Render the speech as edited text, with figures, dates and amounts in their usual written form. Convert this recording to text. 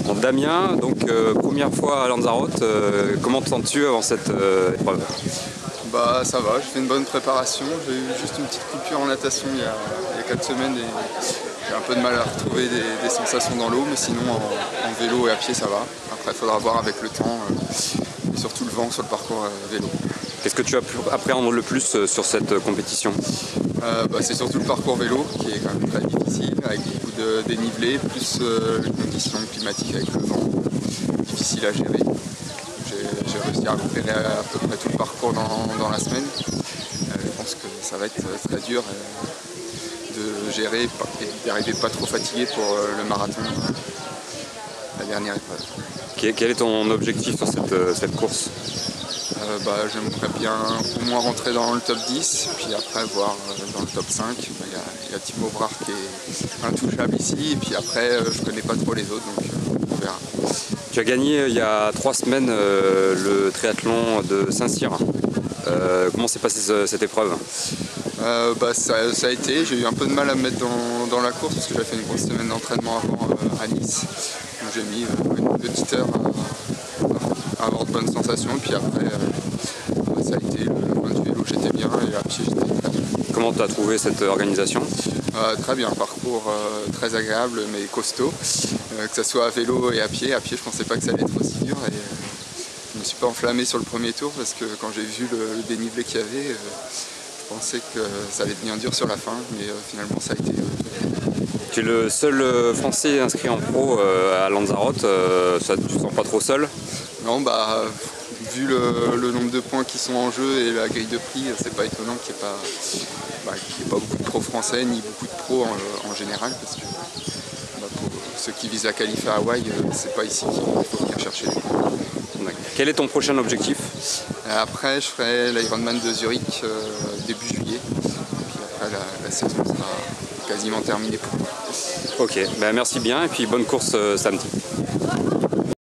Bon, Damien, donc première fois à Lanzarote, comment te sens-tu avant cette épreuve? Bah ça va, j'ai fait une bonne préparation, j'ai eu juste une petite coupure en natation il y a 4 semaines et j'ai un peu de mal à retrouver des sensations dans l'eau, mais sinon en vélo et à pied ça va. Après il faudra voir avec le temps et surtout le vent sur le parcours vélo. Qu'est-ce que tu as pu appréhender le plus sur cette compétition? C'est surtout le parcours vélo qui est quand même très difficile, avec beaucoup de dénivelé, plus les conditions climatiques avec le vent, difficile à gérer. J'ai réussi à repérer à peu près tout le parcours dans la semaine. Je pense que ça va être très dur de gérer et d'arriver pas trop fatigué pour le marathon, la dernière épreuve. Quel est ton objectif sur cette course? J'aimerais bien au moins rentrer dans le top 10, puis après voir dans le top 5. Il y a Thibaut Brard qui est intouchable ici, et puis après je connais pas trop les autres, donc on verra. Tu as gagné il y a 3 semaines le triathlon de Saint-Cyr. Comment s'est passée cette épreuve? Ça a été, j'ai eu un peu de mal à me mettre dans la course parce que j'avais fait une grosse semaine d'entraînement avant à Nice. Donc j'ai mis une petite heure à avoir de bonnes sensations, et puis après ça a été le point de vélo, j'étais bien, et à pied j'étais très bien. Comment tu as trouvé cette organisation? Très bien, parcours très agréable mais costaud, que ce soit à vélo et à pied. À pied je pensais pas que ça allait être aussi dur et je ne me suis pas enflammé sur le premier tour parce que quand j'ai vu le dénivelé qu'il y avait, je pensais que ça allait devenir dur sur la fin, mais finalement ça a été Tu es le seul Français inscrit en pro à Lanzarote, tu te sens pas trop seul? Non, vu le nombre de points qui sont en jeu et la grille de prix, c'est pas étonnant qu'il n'y ait pas beaucoup de pros français ni beaucoup de pros en général, parce que pour ceux qui visent à qualifier à Hawaï, c'est pas ici qu'il faut venir chercher les points. Quel est ton prochain objectif? Après, je ferai l'Ironman de Zurich début juillet, et puis après la saison sera quasiment terminée pour moi. Ok, merci bien et puis bonne course samedi.